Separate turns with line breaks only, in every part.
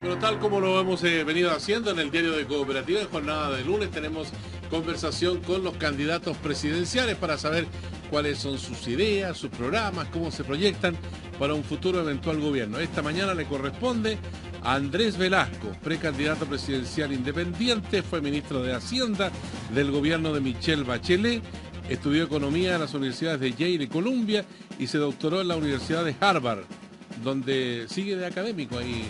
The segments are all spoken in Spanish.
Pero tal como lo hemos venido haciendo en el diario de Cooperativa, en jornada de lunes tenemos conversación con los candidatos presidenciales para saber cuáles son sus ideas, sus programas, cómo se proyectan para un futuro eventual gobierno. Esta mañana le corresponde a Andrés Velasco, precandidato presidencial independiente, fue ministro de Hacienda del gobierno de Michelle Bachelet, estudió economía en las universidades de Yale y Columbia y se doctoró en la Universidad de Harvard, donde sigue de académico ahí.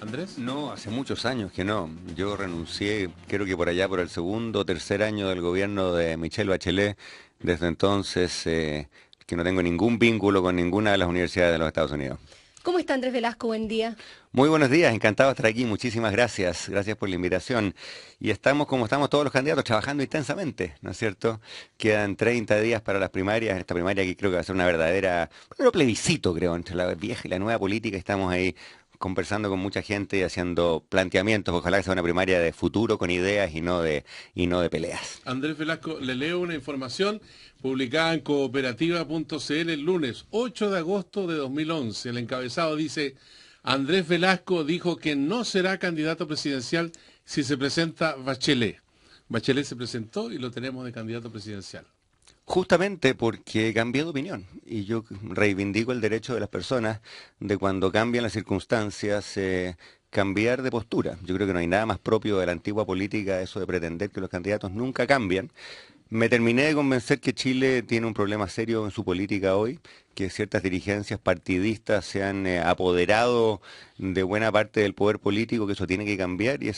Andrés.
No, hace muchos años que no. Yo renuncié, creo que por allá por el segundo o tercer año del gobierno de Michelle Bachelet. Desde entonces que no tengo ningún vínculo con ninguna de las universidades de los Estados Unidos.
¿Cómo está Andrés Velasco? Buen día.
Muy buenos días, encantado de estar aquí. Muchísimas gracias. Gracias por la invitación. Y estamos, como estamos todos los candidatos, trabajando intensamente, ¿no es cierto? Quedan 30 días para las primarias. Esta primaria que creo que va a ser una verdadera, un plebiscito, creo, entre la vieja y la nueva política. Estamos ahí conversando con mucha gente y haciendo planteamientos. Ojalá que sea una primaria de futuro con ideas y no de peleas.
Andrés Velasco, le leo una información publicada en cooperativa.cl el lunes 8 de agosto de 2011. El encabezado dice: Andrés Velasco dijo que no será candidato presidencial si se presenta Bachelet. Bachelet se presentó y lo tenemos de candidato presidencial.
Justamente porque cambié de opinión y yo reivindico el derecho de las personas de cuando cambian las circunstancias, cambiar de postura. Yo creo que no hay nada más propio de la antigua política, eso de pretender que los candidatos nunca cambian. Me terminé de convencer que Chile tiene un problema serio en su política hoy, que ciertas dirigencias partidistas se han apoderado de buena parte del poder político, que eso tiene que cambiar y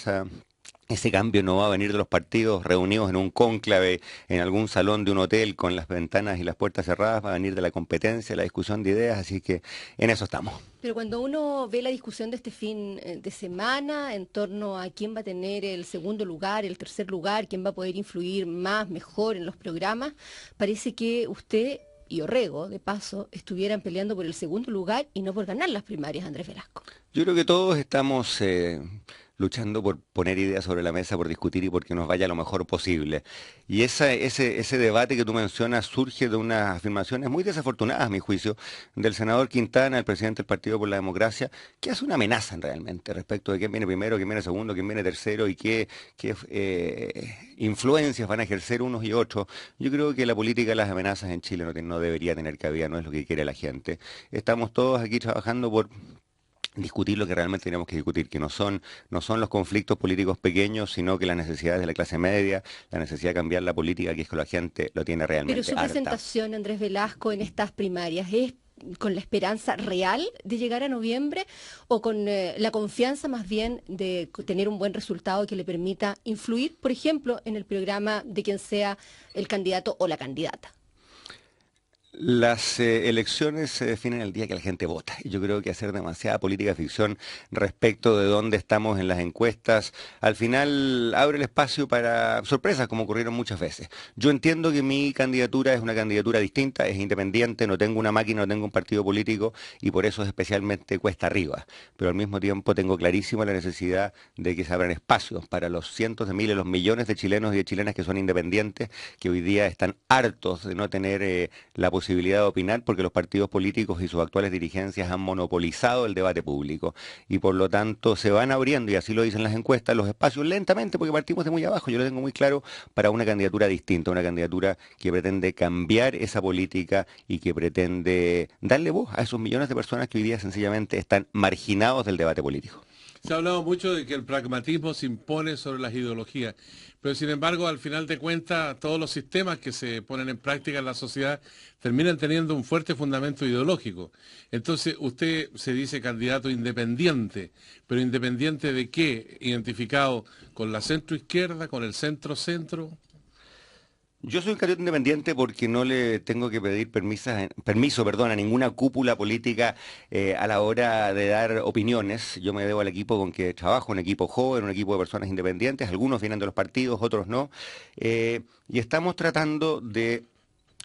ese cambio no va a venir de los partidos reunidos en un cónclave, en algún salón de un hotel con las ventanas y las puertas cerradas, va a venir de la competencia, la discusión de ideas, así que en eso estamos.
Pero cuando uno ve la discusión de este fin de semana en torno a quién va a tener el segundo lugar, el tercer lugar, quién va a poder influir más, mejor en los programas, parece que usted y Orrego, de paso, estuvieran peleando por el segundo lugar y no por ganar las primarias, Andrés Velasco.
Yo creo que todos estamos luchando por poner ideas sobre la mesa, por discutir y por que nos vaya lo mejor posible. Y ese debate que tú mencionas surge de unas afirmaciones muy desafortunadas, a mi juicio, del senador Quintana, el presidente del Partido por la Democracia, que hace una amenaza realmente respecto de quién viene primero, quién viene segundo, quién viene tercero y qué influencias van a ejercer unos y otros. Yo creo que la política de las amenazas en Chile no debería tener cabida, no es lo que quiere la gente. Estamos todos aquí trabajando por discutir lo que realmente tenemos que discutir, que no son los conflictos políticos pequeños, sino que las necesidades de la clase media, la necesidad de cambiar la política, que es que la gente lo tiene realmente
Pero su
harta.
presentación, Andrés Velasco, en estas primarias, ¿es con la esperanza real de llegar a noviembre o con la confianza más bien de tener un buen resultado que le permita influir, por ejemplo, en el programa de quien sea el candidato o la candidata?
Las elecciones se definen el día que la gente vota y yo creo que hacer demasiada política ficción respecto de dónde estamos en las encuestas al final abre el espacio para sorpresas como ocurrieron muchas veces. Yo entiendo que mi candidatura es una candidatura distinta, es independiente, no tengo una máquina, no tengo un partido político y por eso es especialmente cuesta arriba, pero al mismo tiempo tengo clarísima la necesidad de que se abran espacios para los cientos de miles, los millones de chilenos y de chilenas que son independientes, que hoy día están hartos de no tener la posibilidad de opinar porque los partidos políticos y sus actuales dirigencias han monopolizado el debate público y por lo tanto se van abriendo, y así lo dicen las encuestas, los espacios lentamente porque partimos de muy abajo, yo lo tengo muy claro, para una candidatura distinta, una candidatura que pretende cambiar esa política y que pretende darle voz a esos millones de personas que hoy día sencillamente están marginados del debate político.
Se ha hablado mucho de que el pragmatismo se impone sobre las ideologías, pero sin embargo, al final de cuentas, todos los sistemas que se ponen en práctica en la sociedad terminan teniendo un fuerte fundamento ideológico. Entonces, usted se dice candidato independiente, pero ¿independiente de qué? ¿Identificado con la centro-izquierda, con el centro-centro?
Yo soy un candidato independiente porque no le tengo que pedir permiso, perdón, a ninguna cúpula política a la hora de dar opiniones. Yo me debo al equipo con que trabajo, un equipo joven, un equipo de personas independientes, algunos vienen de los partidos, otros no, y estamos tratando de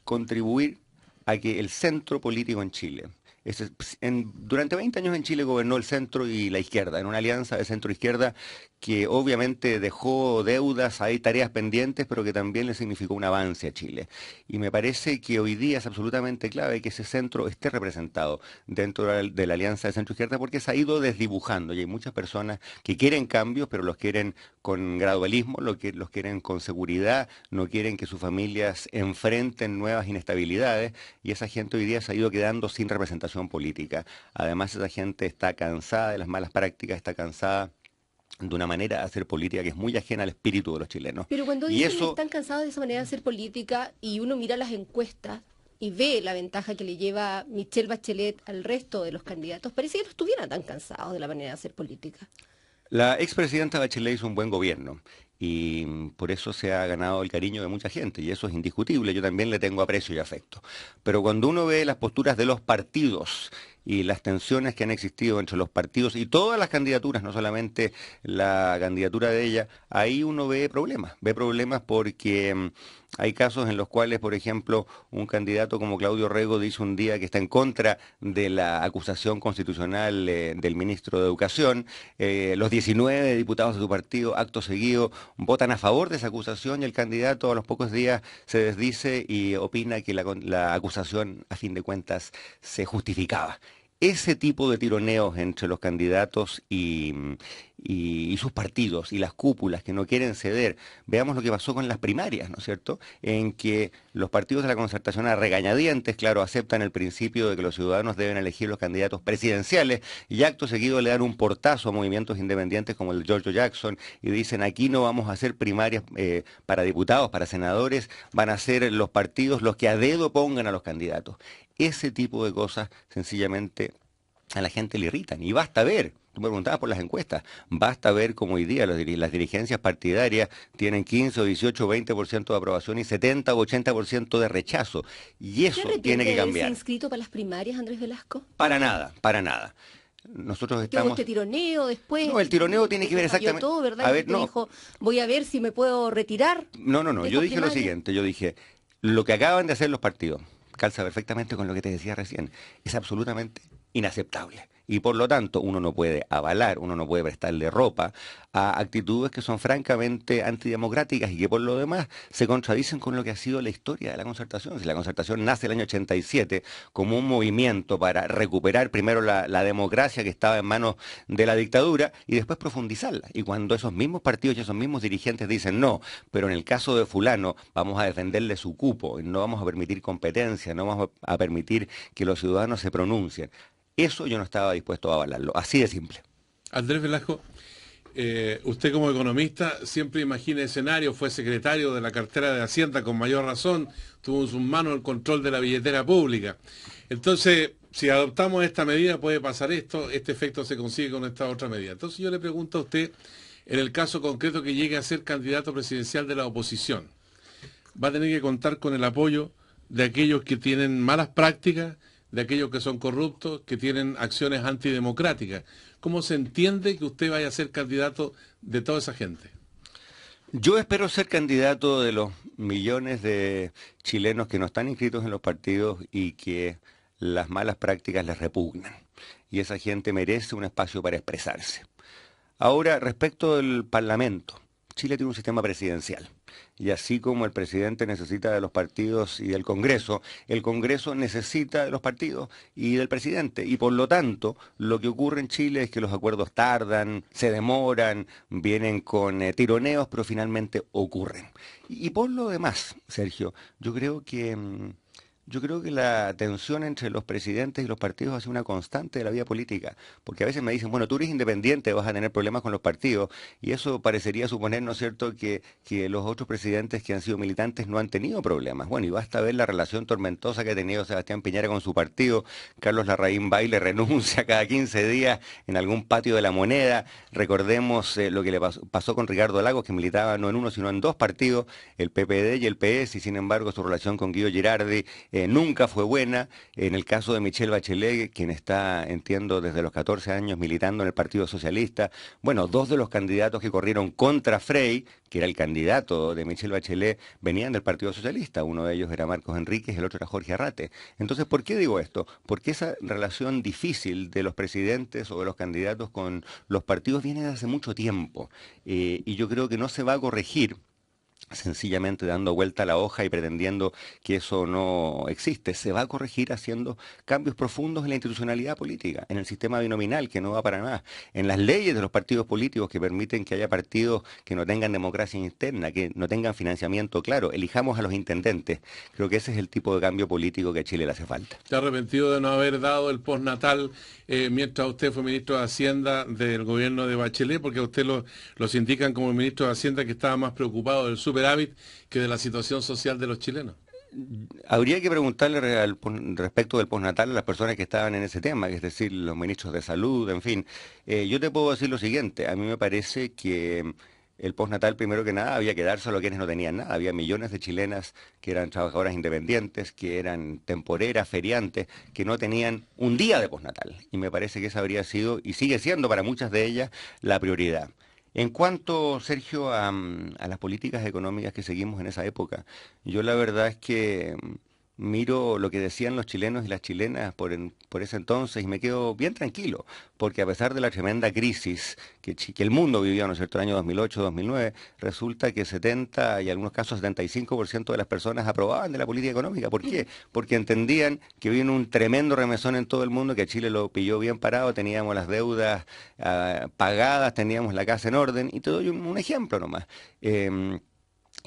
contribuir a que el centro político en Chile, Durante 20 años en Chile gobernó el centro y la izquierda, en una alianza de centro-izquierda que obviamente dejó deudas, hay tareas pendientes, pero que también le significó un avance a Chile. Y me parece que hoy día es absolutamente clave que ese centro esté representado dentro de la alianza de centro-izquierda porque se ha ido desdibujando y hay muchas personas que quieren cambios, pero los quieren con gradualismo, los quieren con seguridad, no quieren que sus familias enfrenten nuevas inestabilidades y esa gente hoy día se ha ido quedando sin representación política. Además, esa gente está cansada de las malas prácticas, está cansada de una manera de hacer política que es muy ajena al espíritu de los chilenos.
Pero cuando
Y
dicen que
eso,
están cansados de esa manera de hacer política y uno mira las encuestas y ve la ventaja que le lleva Michelle Bachelet al resto de los candidatos, parece que no estuvieran tan cansados de la manera de hacer política.
la expresidenta Bachelet hizo un buen gobierno y por eso se ha ganado el cariño de mucha gente y eso es indiscutible. Yo también le tengo aprecio y afecto. Pero cuando uno ve las posturas de los partidos y las tensiones que han existido entre los partidos y todas las candidaturas, no solamente la candidatura de ella, ahí uno ve problemas porque hay casos en los cuales, por ejemplo, un candidato como Claudio Rego dice un día que está en contra de la acusación constitucional del ministro de Educación, los 19 diputados de su partido, acto seguido, votan a favor de esa acusación y el candidato a los pocos días se desdice y opina que la acusación, a fin de cuentas, se justificaba. Ese tipo de tironeos entre los candidatos y sus partidos y las cúpulas que no quieren ceder, veamos lo que pasó con las primarias, ¿no es cierto? En que los partidos de la concertación a regañadientes, claro, aceptan el principio de que los ciudadanos deben elegir los candidatos presidenciales y acto seguido le dan un portazo a movimientos independientes como el de George Jackson y dicen aquí no vamos a hacer primarias para diputados, para senadores, van a ser los partidos los que a dedo pongan a los candidatos. Ese tipo de cosas sencillamente a la gente le irritan. Y basta ver, tú me preguntabas por las encuestas, basta ver cómo hoy día las dirigencias partidarias tienen 15 o 18 o 20% de aprobación y 70 o 80% de rechazo. Y eso tiene que cambiar.
¿Se inscrito para las primarias, Andrés Velasco?
Para nada, para nada. Nosotros
¿Qué hubo
estamos...
este tironeo después?
No, el tironeo tiene que ver exactamente...
Todo, ¿verdad?
A ver,
Usted
no.
dijo, voy a ver si me puedo retirar.
No,
de
yo
estas
dije lo
primarias.
siguiente, yo dije, lo que acaban de hacer los partidos, calza perfectamente con lo que te decía recién, es absolutamente inaceptable. Y por lo tanto, uno no puede avalar, uno no puede prestarle ropa a actitudes que son francamente antidemocráticas y que por lo demás se contradicen con lo que ha sido la historia de la concertación. Si la concertación nace el año 87 como un movimiento para recuperar primero la democracia que estaba en manos de la dictadura y después profundizarla. Y cuando esos mismos partidos y esos mismos dirigentes dicen no, pero en el caso de fulano vamos a defenderle su cupo, no vamos a permitir competencia, no vamos a permitir que los ciudadanos se pronuncien. Eso yo no estaba dispuesto a avalarlo, así de simple.
Andrés Velasco, usted como economista siempre imagina escenarios, fue secretario de la cartera de Hacienda con mayor razón, tuvo en sus manos el control de la billetera pública. Entonces, si adoptamos esta medida puede pasar esto, este efecto se consigue con esta otra medida. Entonces yo le pregunto a usted, en el caso concreto que llegue a ser candidato presidencial de la oposición, ¿va a tener que contar con el apoyo de aquellos que tienen malas prácticas, de aquellos que son corruptos, que tienen acciones antidemocráticas? ¿Cómo se entiende que usted vaya a ser candidato de toda esa gente?
Yo espero ser candidato de los millones de chilenos que no están inscritos en los partidos y que las malas prácticas les repugnan. Y esa gente merece un espacio para expresarse. Ahora, respecto del Parlamento, Chile tiene un sistema presidencial. Y así como el presidente necesita de los partidos y del Congreso, el Congreso necesita de los partidos y del presidente. Y por lo tanto, lo que ocurre en Chile es que los acuerdos tardan, se demoran, vienen con tironeos, pero finalmente ocurren. Y por lo demás, Sergio, yo creo que la tensión entre los presidentes y los partidos ha sido una constante de la vida política, porque a veces me dicen, bueno, tú eres independiente, vas a tener problemas con los partidos, y eso parecería suponer, ¿no es cierto?, que los otros presidentes que han sido militantes no han tenido problemas. Bueno, y basta ver la relación tormentosa que ha tenido Sebastián Piñera con su partido. Carlos Larraín Baile renuncia cada 15 días en algún patio de la Moneda. Recordemos lo que le pasó con Ricardo Lagos, que militaba no en uno, sino en dos partidos, el PPD y el PS, y sin embargo su relación con Guido Girardi nunca fue buena. En el caso de Michelle Bachelet, quien está, entiendo, desde los 14 años militando en el Partido Socialista, bueno, dos de los candidatos que corrieron contra Frey, que era el candidato de Michelle Bachelet, venían del Partido Socialista. Uno de ellos era Marcos Enríquez, el otro era Jorge Arrate. Entonces, ¿por qué digo esto? Porque esa relación difícil de los presidentes o de los candidatos con los partidos viene de hace mucho tiempo. Y yo creo que no se va a corregir sencillamente dando vuelta a la hoja y pretendiendo que eso no existe. Se va a corregir haciendo cambios profundos en la institucionalidad política, en el sistema binominal, que no va para nada, en las leyes de los partidos políticos que permiten que haya partidos que no tengan democracia interna, que no tengan financiamiento claro. Elijamos a los intendentes. Creo que ese es el tipo de cambio político que a Chile le hace falta.
¿Está arrepentido de no haber dado el postnatal mientras usted fue ministro de Hacienda del gobierno de Bachelet? Porque a usted los indican como ministro de Hacienda que estaba más preocupado del superávit que de la situación social de los chilenos.
Habría que preguntarle respecto del postnatal a las personas que estaban en ese tema, es decir, los ministros de salud, en fin. Yo te puedo decir lo siguiente, a mí me parece que el postnatal, primero que nada, había que dárselo a quienes no tenían nada. Había millones de chilenas que eran trabajadoras independientes, que eran temporeras, feriantes, que no tenían un día de postnatal. Y me parece que esa habría sido, y sigue siendo para muchas de ellas, la prioridad. En cuanto, Sergio, a las políticas económicas que seguimos en esa época, yo la verdad es que miro lo que decían los chilenos y las chilenas por ese entonces y me quedo bien tranquilo, porque a pesar de la tremenda crisis que el mundo vivió, ¿no es cierto?, el año 2008-2009, resulta que 70 y en algunos casos 75% de las personas aprobaban de la política económica. ¿Por qué? Porque entendían que vino un tremendo remesón en todo el mundo, que a Chile lo pilló bien parado, teníamos las deudas pagadas, teníamos la casa en orden, y te doy un ejemplo nomás.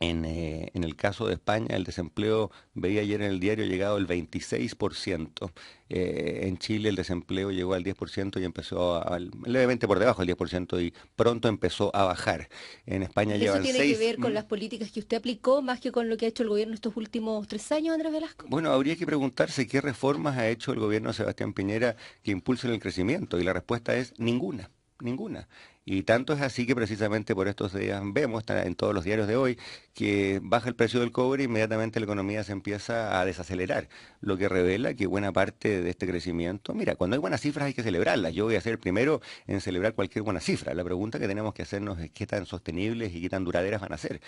En el caso de España, el desempleo, veía ayer en el diario, llegado al 26%. En Chile el desempleo llegó al 10% y empezó levemente por debajo del 10% y pronto empezó a bajar. En España llevan 6...
¿Eso tiene que ver con las políticas que usted aplicó más que con lo que ha hecho el gobierno estos últimos 3 años, Andrés Velasco?
Bueno, habría que preguntarse qué reformas ha hecho el gobierno de Sebastián Piñera que impulsen el crecimiento, y la respuesta es ninguna. Ninguna. Y tanto es así que precisamente por estos días vemos, está en todos los diarios de hoy, que baja el precio del cobre e inmediatamente la economía se empieza a desacelerar, lo que revela que buena parte de este crecimiento, mira, cuando hay buenas cifras hay que celebrarlas. Yo voy a ser el primero en celebrar cualquier buena cifra. La pregunta que tenemos que hacernos es qué tan sostenibles y qué tan duraderas van a ser.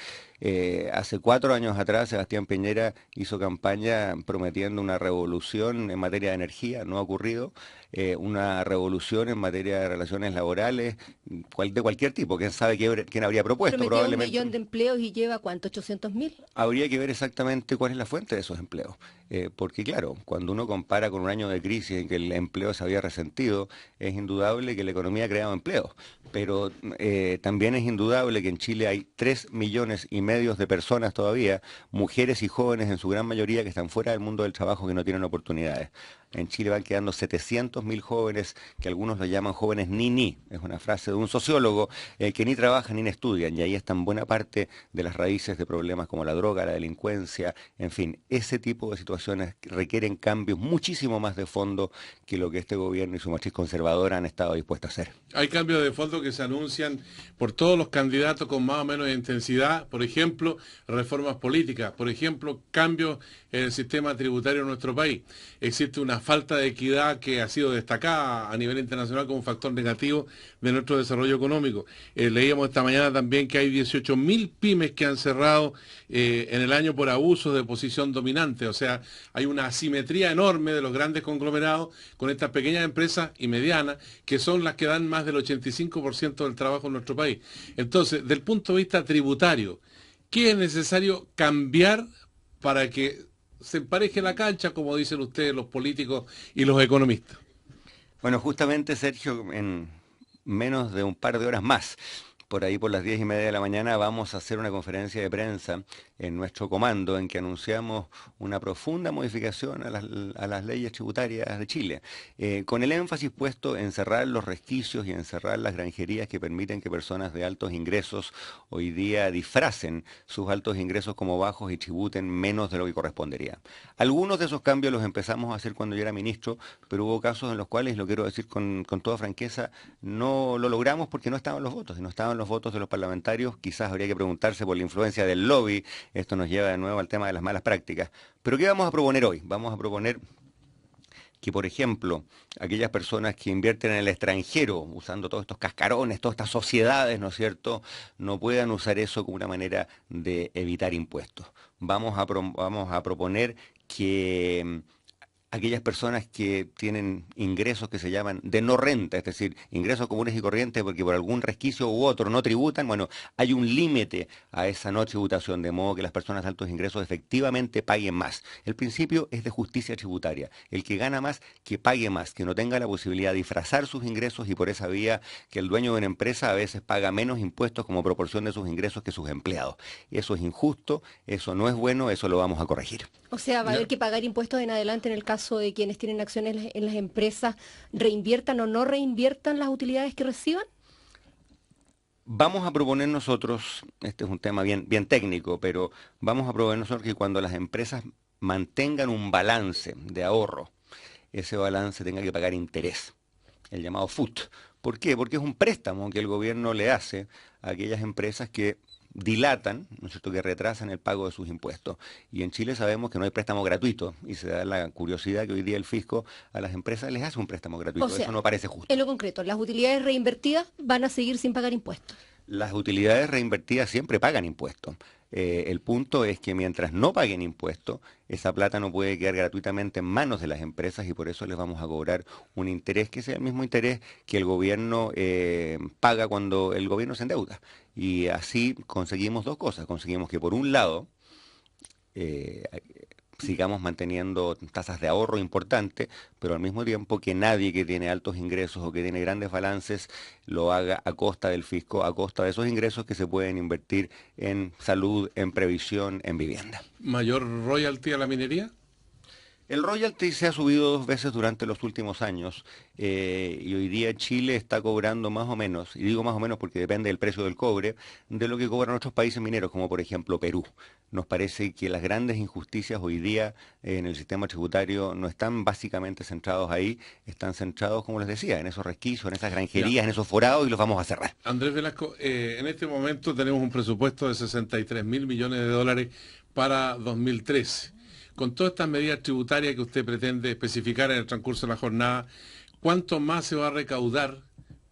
Hace 4 años atrás Sebastián Piñera hizo campaña prometiendo una revolución en materia de energía, no ha ocurrido. Una revolución en materia de relaciones laborales, de cualquier tipo. ¿Quién sabe quién habría propuesto?
Prometió
Probablemente
1 millón de empleos y lleva, ¿cuánto? ¿800.000?
Habría que ver exactamente cuál es la fuente de esos empleos. Porque claro, cuando uno compara con un año de crisis en que el empleo se había resentido, es indudable que la economía ha creado empleos. Pero también es indudable que en Chile hay 3,5 millones de personas todavía, mujeres y jóvenes en su gran mayoría, que están fuera del mundo del trabajo, que no tienen oportunidades. En Chile van quedando 700.000 jóvenes, que algunos lo llaman jóvenes ni, es una frase de un sociólogo, que ni trabajan ni estudian, y ahí están buena parte de las raíces de problemas como la droga, la delincuencia, en fin, ese tipo de situaciones requieren cambios muchísimo más de fondo que lo que este gobierno y su matriz conservadora han estado dispuestos a hacer.
Hay cambios de fondo que se anuncian por todos los candidatos con más o menos intensidad, por ejemplo, reformas políticas, por ejemplo, cambios en el sistema tributario de nuestro país. Existe una falta de equidad que ha sido destacada a nivel internacional como un factor negativo de nuestro desarrollo económico. Leíamos esta mañana también que hay 18.000 pymes que han cerrado en el año por abusos de posición dominante. O sea, hay una asimetría enorme de los grandes conglomerados con estas pequeñas empresas y medianas, que son las que dan más del 85% del trabajo en nuestro país. Entonces, del punto de vista tributario, ¿qué es necesario cambiar para que se empareje la cancha, como dicen ustedes, los políticos y los economistas?
Bueno, justamente, Sergio, en menos de un par de horas más, por ahí por las 10:30 de la mañana, vamos a hacer una conferencia de prensa en nuestro comando en que anunciamos una profunda modificación a las leyes tributarias de Chile, con el énfasis puesto en cerrar los resquicios y en cerrar las granjerías que permiten que personas de altos ingresos hoy día disfracen sus altos ingresos como bajos y tributen menos de lo que correspondería. Algunos de esos cambios los empezamos a hacer cuando yo era ministro, pero hubo casos en los cuales, lo quiero decir con toda franqueza, no lo logramos porque no estaban los votos, y no estaban suman los votos de los parlamentarios, quizás habría que preguntarse por la influencia del lobby. Esto nos lleva de nuevo al tema de las malas prácticas. Pero ¿qué vamos a proponer hoy? Vamos a proponer que, por ejemplo, aquellas personas que invierten en el extranjero, usando todos estos cascarones, todas estas sociedades, ¿no es cierto?, no puedan usar eso como una manera de evitar impuestos. Vamos a proponer que aquellas personas que tienen ingresos que se llaman de no renta, es decir, ingresos comunes y corrientes porque por algún resquicio u otro no tributan, bueno, hay un límite a esa no tributación, de modo que las personas de altos ingresos efectivamente paguen más. El principio es de justicia tributaria, el que gana más, que pague más, que no tenga la posibilidad de disfrazar sus ingresos y por esa vía que el dueño de una empresa a veces paga menos impuestos como proporción de sus ingresos que sus empleados. Eso es injusto, eso no es bueno, eso lo vamos a corregir.
O sea, va a haber que pagar impuestos en adelante en el caso de quienes tienen acciones en las empresas, reinviertan o no reinviertan las utilidades que reciban.
Vamos a proponer nosotros, este es un tema bien técnico, pero vamos a proponer nosotros que cuando las empresas mantengan un balance de ahorro, ese balance tenga que pagar interés, el llamado FUT. ¿Por qué? Porque es un préstamo que el gobierno le hace a aquellas empresas que dilatan, ¿no es cierto?, que retrasan el pago de sus impuestos. Y en Chile sabemos que no hay préstamo gratuito y se da la curiosidad que hoy día el fisco a las empresas les hace un préstamo gratuito.
O sea,
eso no parece justo.
En lo concreto, las utilidades reinvertidas van a seguir sin pagar impuestos.
Las utilidades reinvertidas siempre pagan impuestos. El punto es que mientras no paguen impuestos, esa plata no puede quedar gratuitamente en manos de las empresas y por eso les vamos a cobrar un interés que sea el mismo interés que el gobierno paga cuando el gobierno se endeuda. Y así conseguimos dos cosas. Conseguimos que por un lado sigamos manteniendo tasas de ahorro importantes, pero al mismo tiempo que nadie que tiene altos ingresos o que tiene grandes balances lo haga a costa del fisco, a costa de esos ingresos que se pueden invertir en salud, en previsión, en vivienda.
¿Mayor royalty a la minería?
El royalty se ha subido 2 veces durante los últimos años y hoy día Chile está cobrando más o menos, y digo más o menos porque depende del precio del cobre, de lo que cobran otros países mineros, como por ejemplo Perú. Nos parece que las grandes injusticias hoy día en el sistema tributario no están básicamente centrados ahí, están centrados, como les decía, en esos resquicios, en esas granjerías, en esos forados y los vamos a cerrar.
Andrés Velasco, en este momento tenemos un presupuesto de 63.000 millones de dólares para 2013. Con todas estas medidas tributarias que usted pretende especificar en el transcurso de la jornada, ¿cuánto más se va a recaudar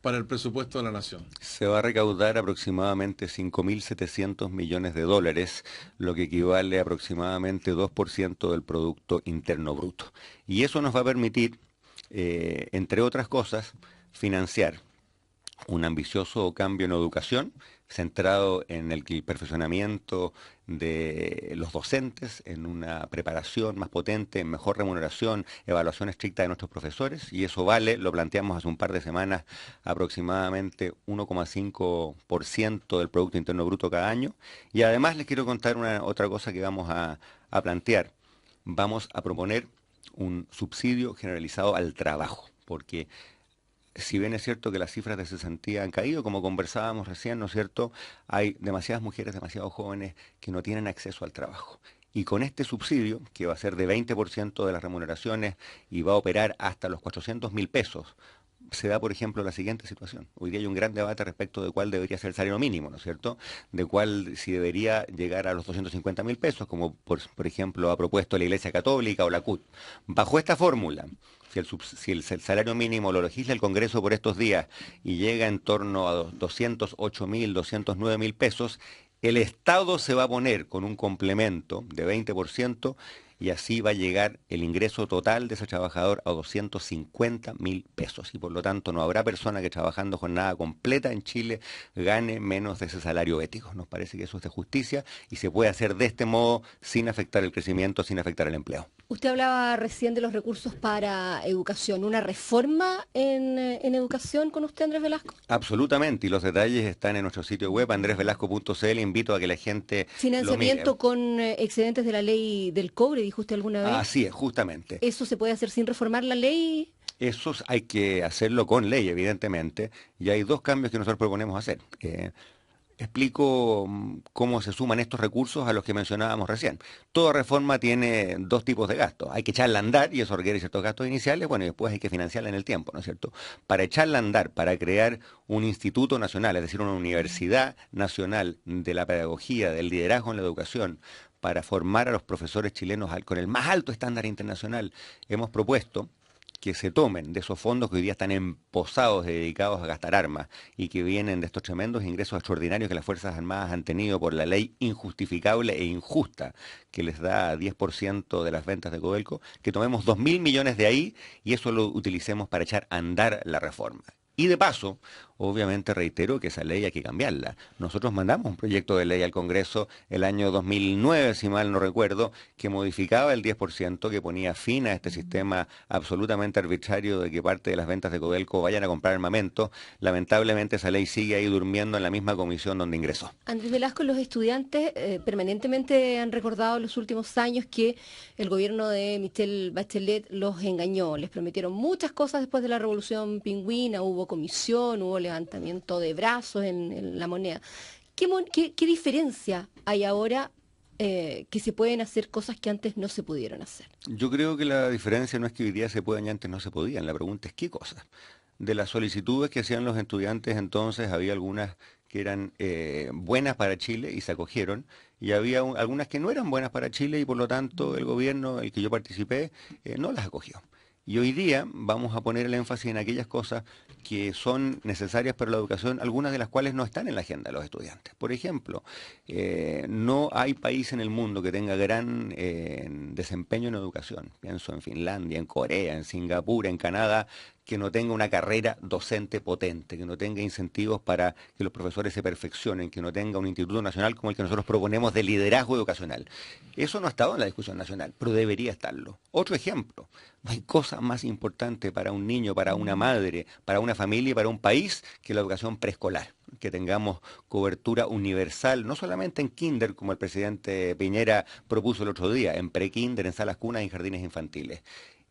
para el presupuesto de la Nación?
Se va a recaudar aproximadamente 5.700 millones de dólares, lo que equivale a aproximadamente 2% del Producto Interno Bruto. Y eso nos va a permitir, entre otras cosas, financiar un ambicioso cambio en educación, centrado en el perfeccionamiento de los docentes, en una preparación más potente, en mejor remuneración, evaluación estricta de nuestros profesores, y eso vale, lo planteamos hace un par de semanas, aproximadamente 1,5% del Producto Interno Bruto cada año. Y además les quiero contar otra cosa que vamos a plantear. Vamos a proponer un subsidio generalizado al trabajo, porque si bien es cierto que las cifras de cesantía han caído, como conversábamos recién, ¿no es cierto?, hay demasiadas mujeres, demasiados jóvenes que no tienen acceso al trabajo. Y con este subsidio, que va a ser de 20% de las remuneraciones y va a operar hasta los 400.000 pesos, se da, por ejemplo, la siguiente situación. Hoy día hay un gran debate respecto de cuál debería ser el salario mínimo, ¿no es cierto?, de cuál, si debería llegar a los 250.000 pesos, como por ejemplo ha propuesto la Iglesia Católica o la CUT. Bajo esta fórmula, si el salario mínimo lo legisla el Congreso por estos días y llega en torno a 208.000, 209.000 pesos, el Estado se va a poner con un complemento de 20% y así va a llegar el ingreso total de ese trabajador a 250.000 pesos. Y por lo tanto no habrá persona que trabajando jornada completa en Chile gane menos de ese salario ético. Nos parece que eso es de justicia y se puede hacer de este modo sin afectar el crecimiento, sin afectar el empleo.
Usted hablaba recién de los recursos para educación. ¿Una reforma en educación con usted, Andrés Velasco?
Absolutamente, y los detalles están en nuestro sitio web, andresvelasco.cl. Invito a que la gente
Financiamiento
lo mire.
Con excedentes de la ley del cobre, dijo usted alguna vez.
Así es, justamente.
¿Eso se puede hacer sin reformar la ley?
Eso hay que hacerlo con ley, evidentemente, y hay dos cambios que nosotros proponemos hacer. Explico cómo se suman estos recursos a los que mencionábamos recién. Toda reforma tiene dos tipos de gastos. Hay que echarla a andar y eso requiere ciertos gastos iniciales, bueno, y después hay que financiarla en el tiempo, ¿no es cierto? Para echarla a andar, para crear un instituto nacional, es decir, una universidad nacional de la pedagogía, del liderazgo en la educación, para formar a los profesores chilenos con el más alto estándar internacional, hemos propuesto que se tomen de esos fondos que hoy día están emposados y dedicados a gastar armas y que vienen de estos tremendos ingresos extraordinarios que las Fuerzas Armadas han tenido por la ley injustificable e injusta que les da 10% de las ventas de Codelco, que tomemos 2.000 millones de ahí y eso lo utilicemos para echar a andar la reforma. Y de paso, obviamente reitero que esa ley hay que cambiarla. Nosotros mandamos un proyecto de ley al Congreso el año 2009, si mal no recuerdo, que modificaba el 10%, que ponía fin a este sistema absolutamente arbitrario de que parte de las ventas de Codelco vayan a comprar armamento. Lamentablemente esa ley sigue ahí durmiendo en la misma comisión donde ingresó.
Andrés Velasco, los estudiantes permanentemente han recordado en los últimos años que el gobierno de Michelle Bachelet los engañó. Les prometieron muchas cosas después de la Revolución Pingüina, hubo comisión, hubo levantamiento de brazos en la moneda. ¿Qué diferencia hay ahora que se pueden hacer cosas que antes no se pudieron hacer?
Yo creo que la diferencia no es que hoy día se puedan y antes no se podían. La pregunta es ¿qué cosas? De las solicitudes que hacían los estudiantes entonces había algunas que eran buenas para Chile y se acogieron, y había algunas que no eran buenas para Chile y por lo tanto el gobierno, el que yo participé, no las acogió. Y hoy día vamos a poner el énfasis en aquellas cosas que son necesarias para la educación, algunas de las cuales no están en la agenda de los estudiantes. Por ejemplo, no hay país en el mundo que tenga gran desempeño en educación. Pienso en Finlandia, en Corea, en Singapur, en Canadá, que no tenga una carrera docente potente, que no tenga incentivos para que los profesores se perfeccionen, que no tenga un instituto nacional como el que nosotros proponemos de liderazgo educacional. Eso no ha estado en la discusión nacional, pero debería estarlo. Otro ejemplo, no hay cosa más importante para un niño, para una madre, para una familia y para un país que la educación preescolar. Que tengamos cobertura universal, no solamente en kinder, como el presidente Piñera propuso el otro día, en prekinder, en salas cunas y en jardines infantiles.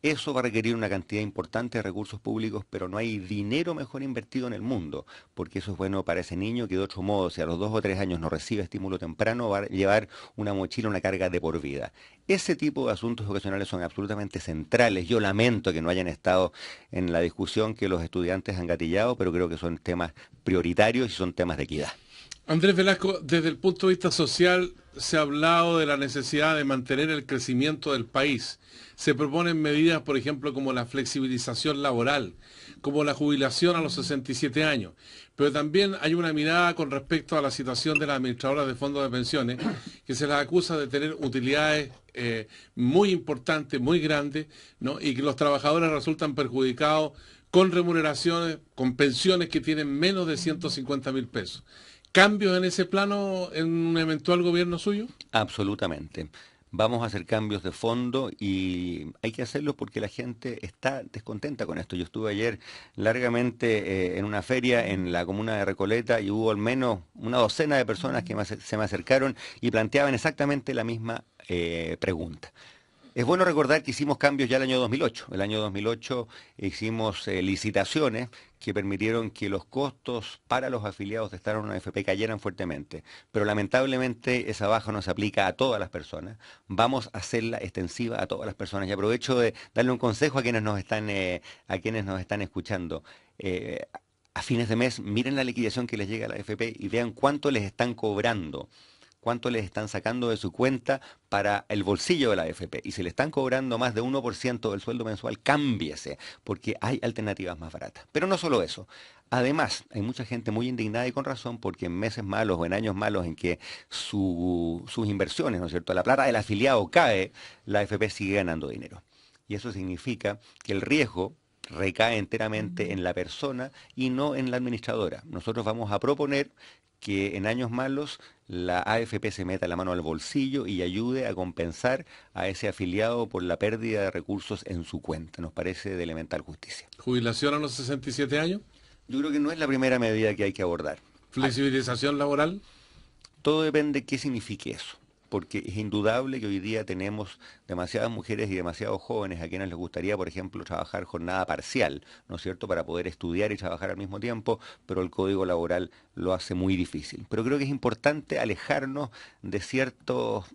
Eso va a requerir una cantidad importante de recursos públicos, pero no hay dinero mejor invertido en el mundo, porque eso es bueno para ese niño que de otro modo, si a los 2 o 3 años no recibe estímulo temprano, va a llevar una mochila, una carga de por vida. Ese tipo de asuntos educacionales son absolutamente centrales. Yo lamento que no hayan estado en la discusión que los estudiantes han gatillado, pero creo que son temas prioritarios y son temas de equidad.
Andrés Velasco, desde el punto de vista social, se ha hablado de la necesidad de mantener el crecimiento del país. Se proponen medidas, por ejemplo, como la flexibilización laboral, como la jubilación a los 67 años. Pero también hay una mirada con respecto a la situación de las administradoras de fondos de pensiones, que se las acusa de tener utilidades muy importantes, muy grandes, ¿no? Y que los trabajadores resultan perjudicados con remuneraciones, con pensiones que tienen menos de 150.000 pesos. ¿Cambios en ese plano en un eventual gobierno suyo?
Absolutamente. Vamos a hacer cambios de fondo y hay que hacerlos porque la gente está descontenta con esto. Yo estuve ayer largamente en una feria en la comuna de Recoleta y hubo al menos una docena de personas que se me acercaron y planteaban exactamente la misma pregunta. Es bueno recordar que hicimos cambios ya el año 2008. El año 2008 hicimos licitaciones que permitieron que los costos para los afiliados de estar en una AFP cayeran fuertemente. Pero lamentablemente esa baja no se aplica a todas las personas. Vamos a hacerla extensiva a todas las personas. Y aprovecho de darle un consejo a quienes nos están escuchando. A fines de mes, miren la liquidación que les llega a la AFP y vean cuánto les están cobrando, cuánto les están sacando de su cuenta para el bolsillo de la AFP. Y si le están cobrando más de 1% del sueldo mensual, cámbiese, porque hay alternativas más baratas. Pero no solo eso. Además, hay mucha gente muy indignada y con razón porque en meses malos o en años malos en que sus inversiones, ¿no es cierto?, la plata del afiliado cae, la AFP sigue ganando dinero. Y eso significa que el riesgo recae enteramente en la persona y no en la administradora. Nosotros vamos a proponer que en años malos la AFP se meta la mano al bolsillo y ayude a compensar a ese afiliado por la pérdida de recursos en su cuenta. Nos parece de elemental justicia.
¿Jubilación a los 67 años?
Yo creo que no es la primera medida que hay que abordar.
¿Flexibilización laboral?
Todo depende de qué signifique eso. porque es indudable que hoy día tenemos demasiadas mujeres y demasiados jóvenes a quienes les gustaría, por ejemplo, trabajar jornada parcial, ¿no es cierto?, para poder estudiar y trabajar al mismo tiempo, pero el código laboral lo hace muy difícil. Pero creo que es importante alejarnos de ciertos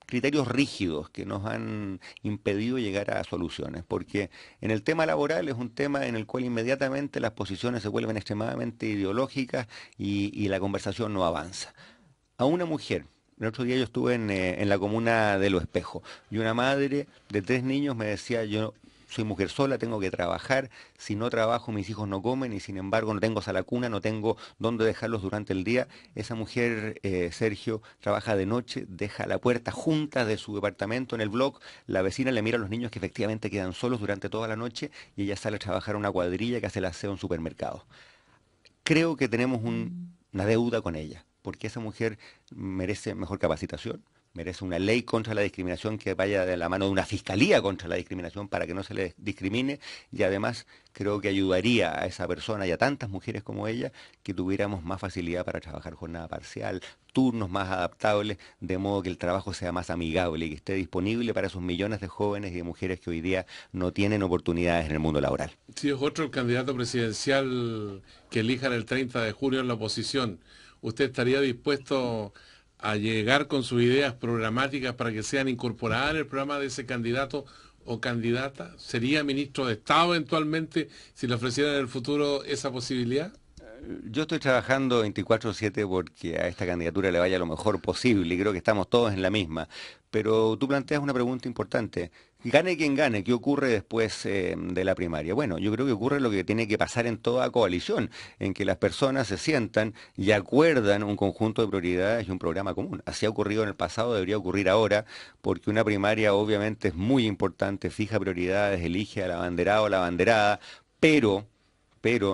criterios rígidos que nos han impedido llegar a soluciones, porque en el tema laboral es un tema en el cual inmediatamente las posiciones se vuelven extremadamente ideológicas y la conversación no avanza. A una mujer, el otro día yo estuve en la comuna de Los Espejos y una madre de 3 niños me decía: yo soy mujer sola, tengo que trabajar, si no trabajo mis hijos no comen y sin embargo no tengo sala cuna, no tengo dónde dejarlos durante el día. Esa mujer, Sergio, trabaja de noche, deja la puerta junta de su departamento en el blog, la vecina le mira a los niños que efectivamente quedan solos durante toda la noche y ella sale a trabajar a una cuadrilla que hace el aseo en supermercados. Creo que tenemos una deuda con ella, porque esa mujer merece mejor capacitación, merece una ley contra la discriminación que vaya de la mano de una fiscalía contra la discriminación para que no se le discrimine, y además creo que ayudaría a esa persona y a tantas mujeres como ella que tuviéramos más facilidad para trabajar jornada parcial, turnos más adaptables, de modo que el trabajo sea más amigable y que esté disponible para esos millones de jóvenes y de mujeres que hoy día no tienen oportunidades en el mundo laboral.
Si es otro el candidato presidencial que elijan el 30 de junio en la oposición, ¿usted estaría dispuesto a llegar con sus ideas programáticas para que sean incorporadas en el programa de ese candidato o candidata? ¿Sería ministro de Estado eventualmente si le ofrecieran en el futuro esa posibilidad?
Yo estoy trabajando 24/7 porque a esta candidatura le vaya lo mejor posible y creo que estamos todos en la misma. Pero tú planteas una pregunta importante. Gane quien gane, ¿qué ocurre después de la primaria? Bueno, yo creo que ocurre lo que tiene que pasar en toda coalición, en que las personas se sientan y acuerdan un conjunto de prioridades y un programa común. Así ha ocurrido en el pasado, debería ocurrir ahora, porque una primaria obviamente es muy importante, fija prioridades, elige al abanderado o la abanderada, pero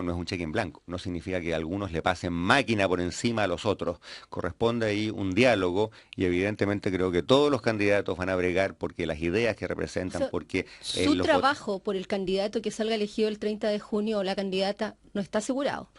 no es un cheque en blanco, no significa que algunos le pasen máquina por encima a los otros. Corresponde ahí un diálogo y evidentemente creo que todos los candidatos van a bregar porque las ideas que representan, porque...
Su trabajo por el candidato que salga elegido el 30 de junio o la candidata no está asegurado.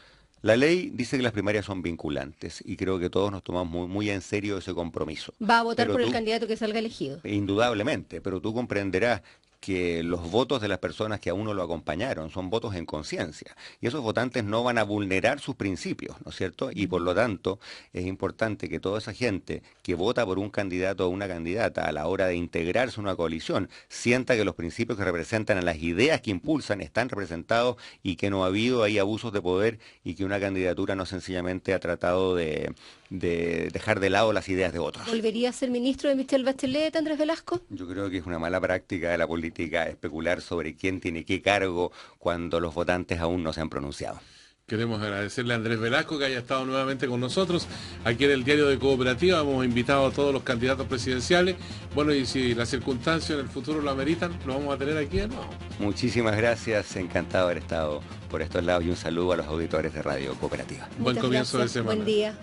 La ley dice que las primarias son vinculantes y creo que todos nos tomamos muy en serio ese compromiso.
¿Va a votar por el candidato que salga elegido?
Indudablemente, pero tú comprenderás que los votos de las personas que a uno lo acompañaron son votos en conciencia y esos votantes no van a vulnerar sus principios, ¿no es cierto? Y por lo tanto es importante que toda esa gente que vota por un candidato o una candidata a la hora de integrarse a una coalición sienta que los principios que representan a las ideas que impulsan están representados y que no ha habido ahí abusos de poder y que una candidatura no sencillamente ha tratado de dejar de lado las ideas de otros.
¿Volvería a ser ministro de Michelle Bachelet, Andrés Velasco?
Yo creo que es una mala práctica de la política especular sobre quién tiene qué cargo cuando los votantes aún no se han pronunciado.
Queremos agradecerle a Andrés Velasco que haya estado nuevamente con nosotros aquí en el Diario de Cooperativa. Hemos invitado a todos los candidatos presidenciales. Bueno, y si las circunstancias en el futuro lo ameritan, lo vamos a tener aquí de nuevo.
Muchísimas gracias, encantado de haber estado por estos lados y un saludo a los auditores de Radio Cooperativa.
Buen comienzo de semana.
Buen día.